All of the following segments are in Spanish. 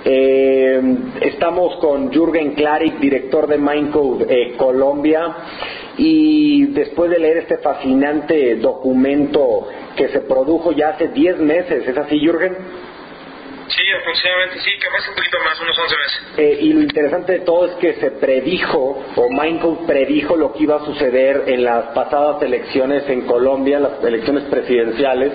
Eh, Estamos con Jürgen Klarik, director de Mindcode Colombia, y después de leer este fascinante documento que se produjo ya hace 10 meses, ¿es así, Jürgen? Sí, aproximadamente, sí, capaz un poquito más, unos 11 meses. Y lo interesante de todo es que se predijo, o Mindcode predijo lo que iba a suceder en las pasadas elecciones en Colombia, las elecciones presidenciales.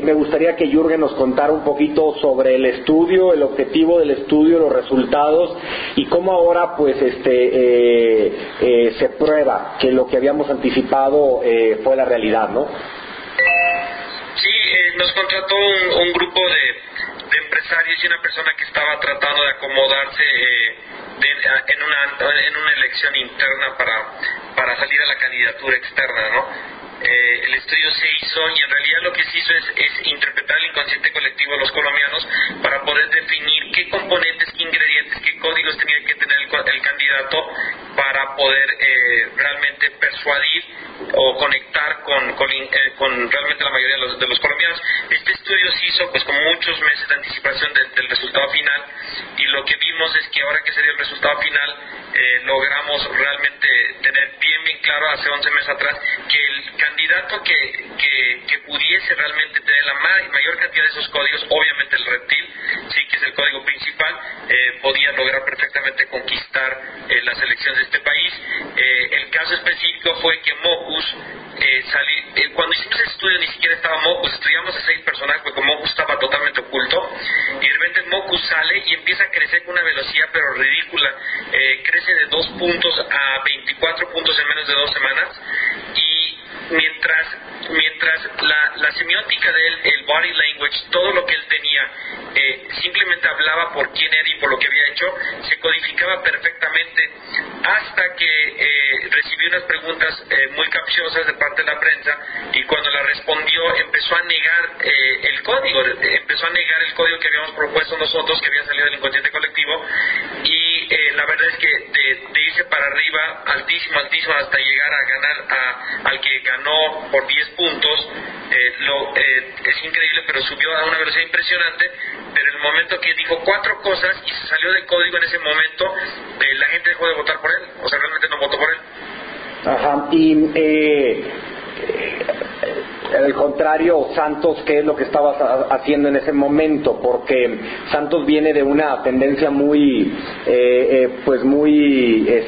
Me gustaría que Jürgen nos contara un poquito sobre el estudio, el objetivo del estudio, los resultados, y cómo ahora pues se prueba que lo que habíamos anticipado fue la realidad, ¿no? Sí, nos contrató un grupo de empresarios y una persona que estaba tratando de acomodarse en una elección interna para salir a la candidatura externa, ¿no? El estudio se hizo y en realidad lo que se hizo es interpretar el inconsciente colectivo de los colombianos para poder definir qué componentes, qué ingredientes, qué códigos tenía que tener el candidato para poder realmente persuadir o conectar con realmente la mayoría de los colombianos. Este estudio se hizo pues con muchos meses de anticipación del resultado final, y lo que vimos es que ahora que se dio el resultado final logramos realmente tener bien claro hace 11 meses atrás que el candidato que pudiese realmente tener la mayor cantidad de esos códigos, obviamente el reptil, sí, que es el código principal, podía lograr perfectamente conquistar las elecciones de este país. El caso específico fue que Mocus cuando hicimos el estudio ni siquiera estaba Mocus, estudiamos a 6 personajes porque Mocus estaba totalmente oculto, y de repente Mocus sale y empieza a crecer con una velocidad pero ridícula, crece de 2 puntos a 24 puntos en menos de 2 semanas, y mientras la semiótica de él, el body language, todo lo que él tenía, simplemente hablaba por quién era y por lo que había hecho, se codificaba perfectamente, hasta que recibió unas preguntas muy capciosas de parte de la prensa, y cuando la respondió empezó a negar el código que habíamos propuesto nosotros, que había salido del inconsciente colectivo, y la verdad es que de irse para arriba altísimo hasta llegar a ganar al que ganó por 10 puntos, es increíble, pero subió a una velocidad impresionante. Pero en el momento que dijo 4 cosas y se salió del código, en ese momento la gente dejó de votar por él, o sea, realmente no votó por él. Ajá, y al contrario, Santos, ¿qué es lo que estabas haciendo en ese momento? Porque Santos viene de una tendencia muy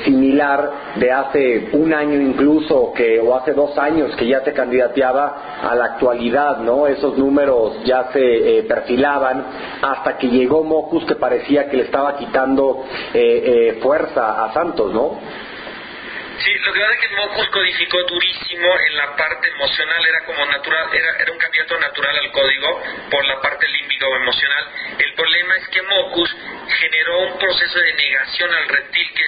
similar de hace un año incluso, o hace 2 años, que ya se candidateaba a la actualidad, ¿no? Esos números ya se perfilaban, hasta que llegó Mocus, que parecía que le estaba quitando fuerza a Santos, ¿no? Sí, lo que pasa es que Mocus codificó durísimo en la parte emocional, era como natural, era un candidato natural al código por la parte límbica o emocional. El problema es que Mocus generó un proceso de negación al reptil, que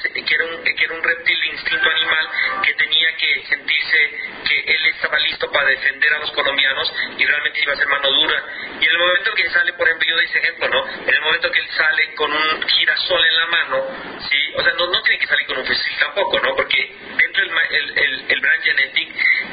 era un reptil de instinto animal, que tenía que sentirse que él estaba listo para defender a los colombianos y realmente iba a ser mano dura. Y en el momento que sale, por ejemplo, yo doy ese ejemplo, ¿no? En el momento que él sale con un girasol en la mano, ¿sí? O sea, no tiene que salir con un fusil tampoco, ¿no? Porque dentro el brand genetic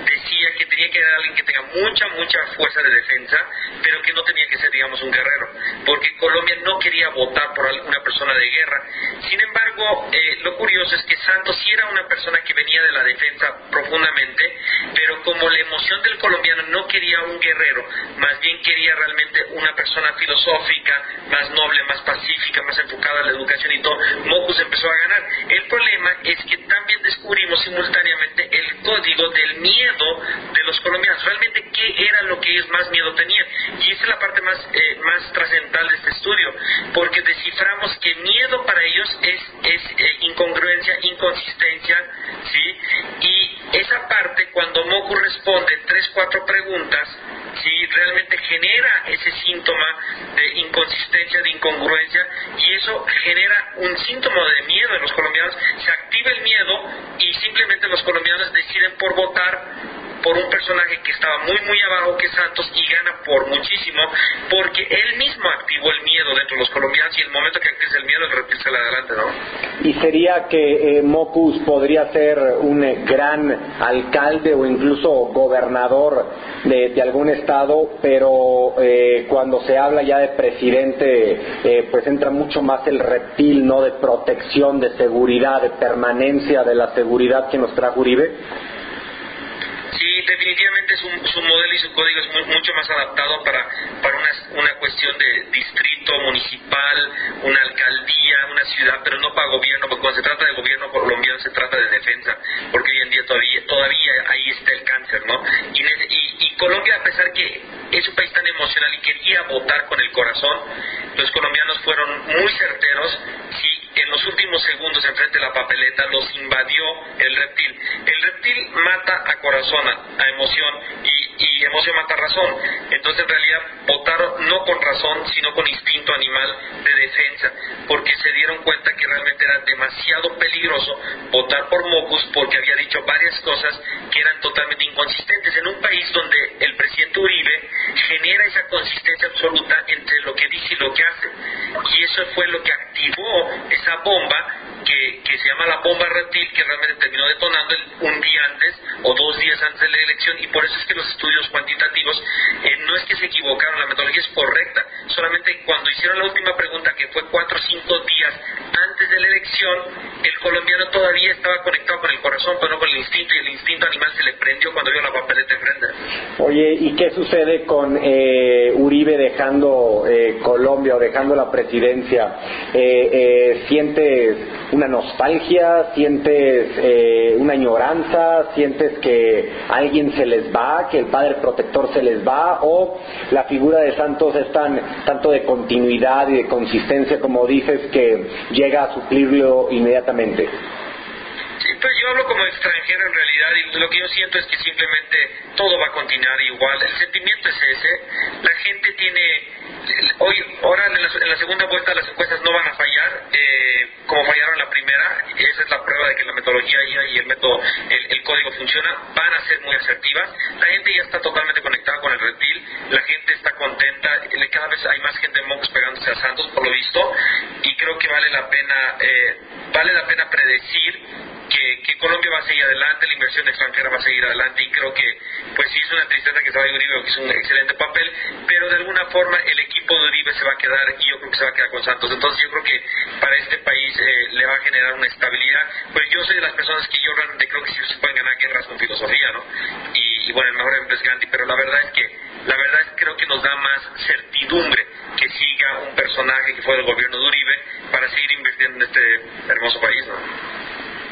decía que tenía que ser alguien que tenga mucha fuerza de defensa, pero que no tenía que ser, digamos, un guerrero, porque Colombia no quería votar por una persona de guerra. Sin embargo, lo curioso es que Santos sí era una persona que venía de la defensa profundamente, pero como la emoción del colombiano no quería un guerrero, más bien quería realmente una persona filosófica, más noble, más pacífica, más enfocada a la educación y todo, Mocus empezó a ganar. El problema es que también descubrimos simultáneamente el código del miedo de los colombianos, realmente qué era lo que ellos más miedo tenían, y esa es la parte más trascendental de este estudio, porque desciframos que miedo para ellos es incongruencia, inconsistencia, ¿sí? Y esa parte, cuando Mocus responde 3-4 preguntas, ¿sí? Realmente genera ese síntoma de inconsistencia, de incongruencia, y eso genera un síntoma de miedo en los colombianos. Se activa el miedo y simplemente los colombianos deciden por votar por un personaje que estaba muy muy abajo que Santos y gana por muchísimo, porque él mismo activó el miedo dentro de los colombianos, y el momento que actives el miedo el reptil sale adelante, ¿no? ¿Y sería que Mockus podría ser un gran alcalde o incluso gobernador de algún estado, pero cuando se habla ya de presidente pues entra mucho más el reptil, ¿no?, de protección, de seguridad, de permanencia de la seguridad que nos trajo Uribe? Sí, definitivamente su modelo y su código es mucho más adaptado para una cuestión de distrito, municipal, una alcaldía, una ciudad, pero no para gobierno, porque cuando se trata de gobierno colombiano se trata de defensa, porque hoy en día todavía ahí está el cáncer, ¿no? Y Colombia, a pesar que es un país tan emocional y quería votar con el corazón, los colombianos fueron muy certeros. Sí, en los últimos segundos enfrente de la papeleta los invadió el reptil. El reptil mata a corazón, a emoción, y emoción mata razón. Entonces en realidad votaron no con razón, sino con instinto animal de defensa, porque se dieron cuenta que realmente era demasiado peligroso votar por Mockus, porque había dicho varias cosas que eran totalmente inconsistentes en un país donde el presidente Uribe genera esa consistencia absoluta entre lo que dice y lo que hace, y eso fue lo que activó esa bomba que se llama la bomba reptil, que realmente terminó detonando un día antes o 2 días antes de la elección. Y por eso es que los estudios cuantitativos no es que se equivocaron, la metodología es correcta, solamente cuando hicieron la última pregunta, que fue 4 o 5 días antes de la elección, el colombiano todavía estaba conectado con el corazón, pero no con el instinto, y el instinto animal se le prendió cuando vio la papeleta enfrente. Oye, ¿y qué sucede con Uribe dejando Colombia o dejando la presidencia? ¿Sientes una nostalgia? ¿Sientes una añoranza? ¿Sientes que alguien se les va, que el padre protector se les va? ¿O la figura de Santos es tanto de continuidad y de consistencia, como dices, que llega a suplirlo inmediatamente? Sí, pues yo hablo como extranjero en realidad, y lo que yo siento es que simplemente todo va a continuar igual. El sentimiento es ese. La gente tiene ahora en la segunda vuelta las encuestas no van a fallar como fallaron en la primera. Esa es la prueba de que la metodología y el método, el código funciona. Van a ser muy asertivas. La gente ya está totalmente conectada con el reptil, la gente está contenta, cada vez hay más gente en Mockus pegándose a Santos por lo visto, y creo que vale la pena predecir que Colombia va a seguir adelante, la inversión extranjera va a seguir adelante, y creo que pues sí es una tristeza que se vaya Uribe, que es un excelente papel, pero de alguna forma el equipo de Uribe se va a quedar, y yo creo que se va a quedar con Santos. Entonces yo creo que para este país le va a generar una estabilidad. Pues yo soy de las personas que yo realmente creo que sí se pueden ganar guerras con filosofía, ¿no? Y bueno, el mejor ejemplo es Gandhi, pero la verdad es creo que nos da más certidumbre que siga un personaje que fue del gobierno de Uribe para seguir invirtiendo en este hermoso país, ¿no?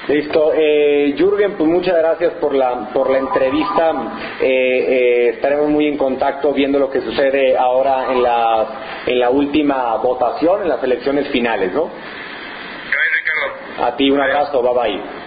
Listo. Jürgen, pues muchas gracias por la entrevista. Estaremos muy en contacto viendo lo que sucede ahora en la última votación, en las elecciones finales, ¿no? Gracias, Ricardo. A ti un abrazo, bye bye.